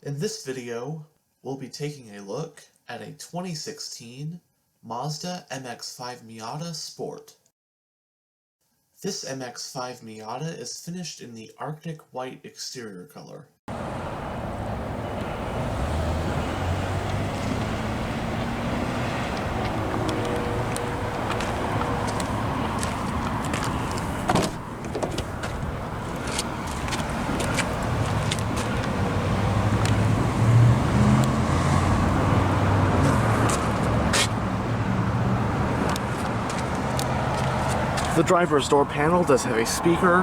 In this video, we'll be taking a look at a 2016 Mazda MX-5 Miata Sport. This MX-5 Miata is finished in the Arctic white exterior color. The driver's door panel does have a speaker,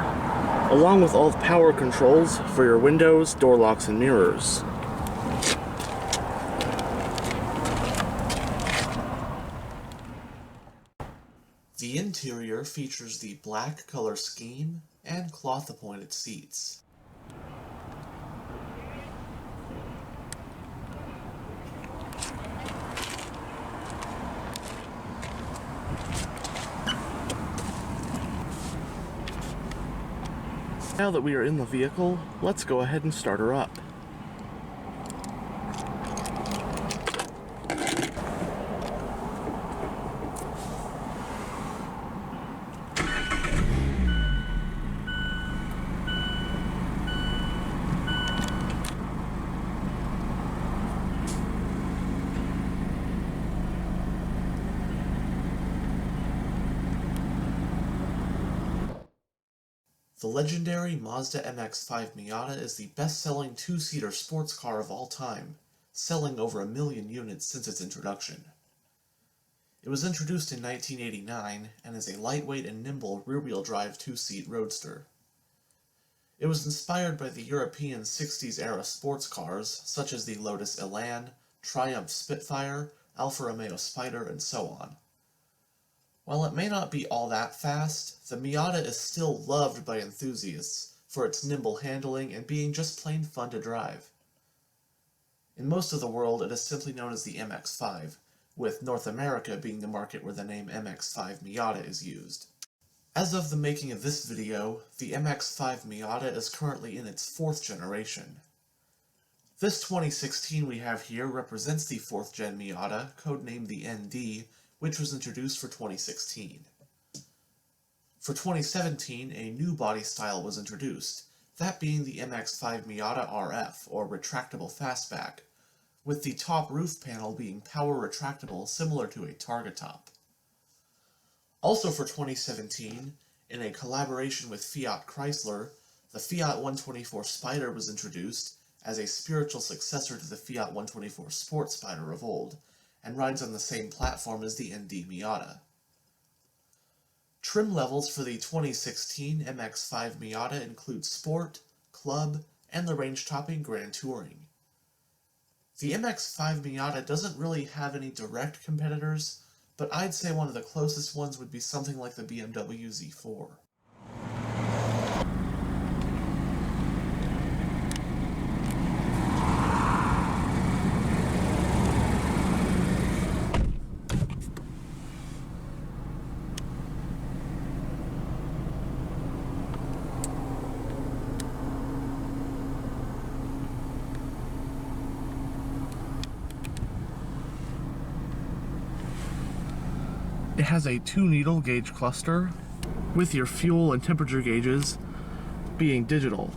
along with all the power controls for your windows, door locks, and mirrors. The interior features the black color scheme and cloth-appointed seats. Now that we are in the vehicle, let's go ahead and start her up. The legendary Mazda MX-5 Miata is the best-selling two-seater sports car of all time, selling over 1 million units since its introduction. It was introduced in 1989 and is a lightweight and nimble rear-wheel drive two-seat roadster. It was inspired by the European 60s-era sports cars such as the Lotus Elan, Triumph Spitfire, Alfa Romeo Spider, and so on. While it may not be all that fast, the Miata is still loved by enthusiasts for its nimble handling and being just plain fun to drive. In most of the world, it is simply known as the MX-5, with North America being the market where the name MX-5 Miata is used. As of the making of this video, the MX-5 Miata is currently in its 4th generation. This 2016 we have here represents the 4th gen Miata, codenamed the ND, which was introduced for 2016. For 2017, a new body style was introduced, that being the MX-5 Miata RF, or retractable fastback, with the top roof panel being power retractable similar to a Targa top. Also for 2017, in a collaboration with Fiat Chrysler, the Fiat 124 Spider was introduced as a spiritual successor to the Fiat 124 Sport Spider of old, and rides on the same platform as the ND Miata. Trim levels for the 2016 MX-5 Miata include Sport, Club, and the range-topping Grand Touring. The MX-5 Miata doesn't really have any direct competitors, but I'd say one of the closest ones would be something like the BMW Z4. It has a 2-needle gauge cluster, with your fuel and temperature gauges being digital.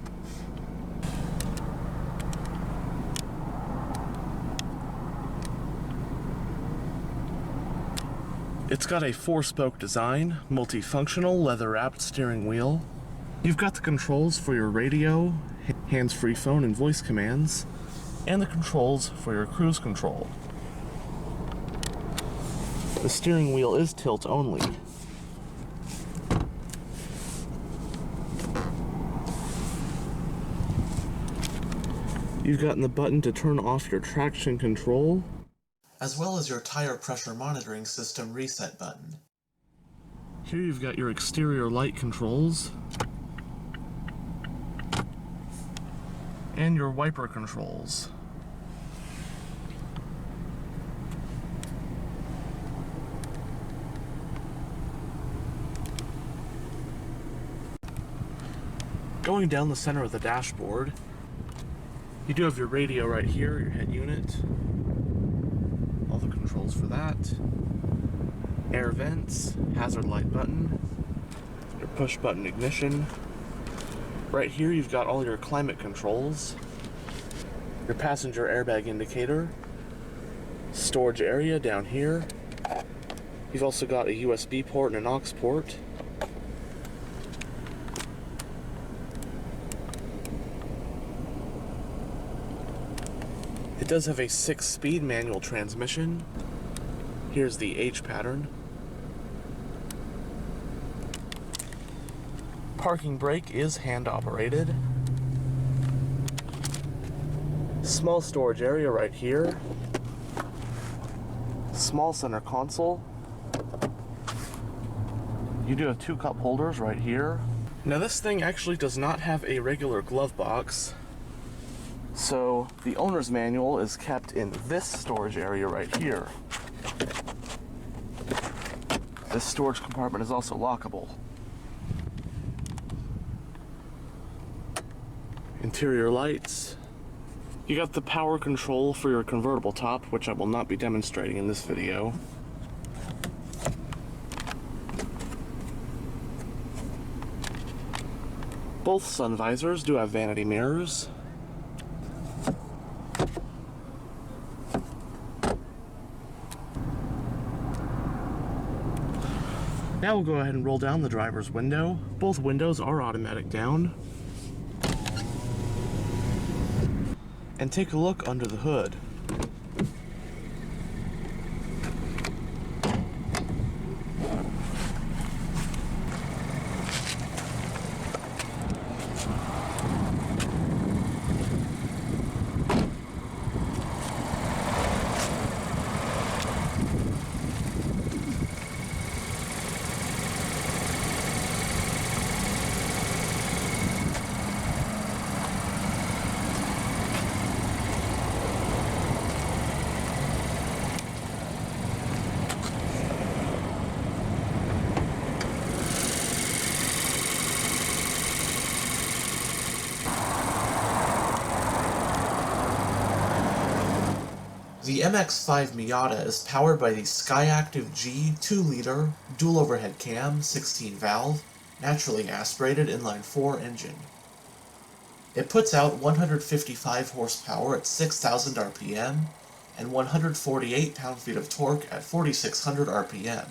It's got a 4-spoke design, multifunctional leather-wrapped steering wheel. You've got the controls for your radio, hands-free phone and voice commands, and the controls for your cruise control. The steering wheel is tilt only. You've got the button to turn off your traction control, as well as your tire pressure monitoring system reset button. Here you've got your exterior light controls, and your wiper controls. Going down the center of the dashboard, You do have your radio right here, your head unit, all the controls for that, air vents, hazard light button, your push button ignition. Right here you've got all your climate controls, your passenger airbag indicator, storage area down here. You've also got a USB port and an aux port. It does have a 6-speed manual transmission. Here's the H pattern. Parking brake is hand operated. Small storage area right here. Small center console. You do have 2 cup holders right here. Now this thing actually does not have a regular glove box. So the owner's manual is kept in this storage area right here. This storage compartment is also lockable. Interior lights. You got the power control for your convertible top, which I will not be demonstrating in this video. Both sun visors do have vanity mirrors. Now we'll go ahead and roll down the driver's window. Both windows are automatic down. And take a look under the hood. The MX-5 Miata is powered by the Skyactiv G 2-liter dual overhead cam 16-valve naturally aspirated inline-4 engine. It puts out 155 horsepower at 6,000 RPM and 148 pound-feet of torque at 4,600 RPM.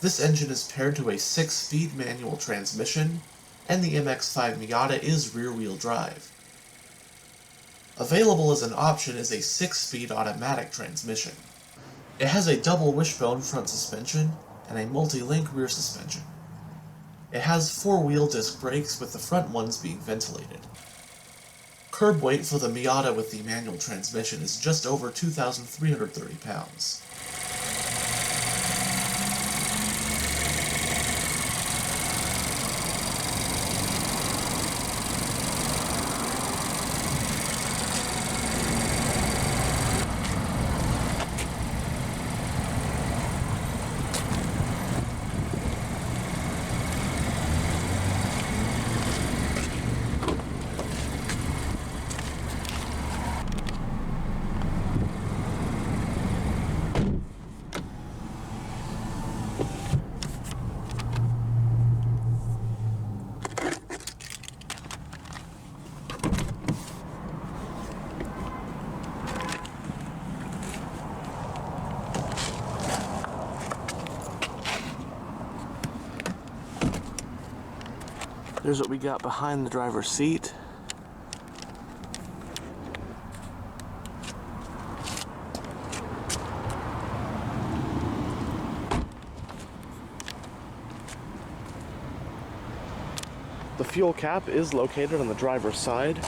This engine is paired to a 6-speed manual transmission, and the MX-5 Miata is rear-wheel drive. Available as an option is a 6-speed automatic transmission. It has a double wishbone front suspension and a multi-link rear suspension. It has 4-wheel disc brakes, with the front ones being ventilated. Curb weight for the Miata with the manual transmission is just over 2,330 pounds. Here's what we got behind the driver's seat. The fuel cap is located on the driver's side.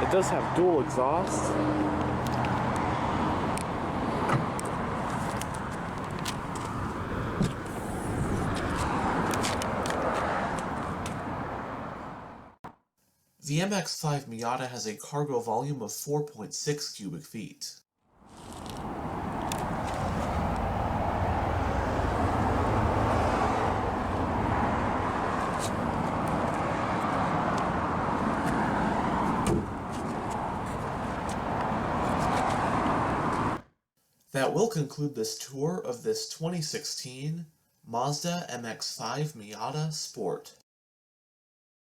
It does have dual exhaust. The MX-5 Miata has a cargo volume of 4.6 cubic feet. That will conclude this tour of this 2016 Mazda MX-5 Miata Sport.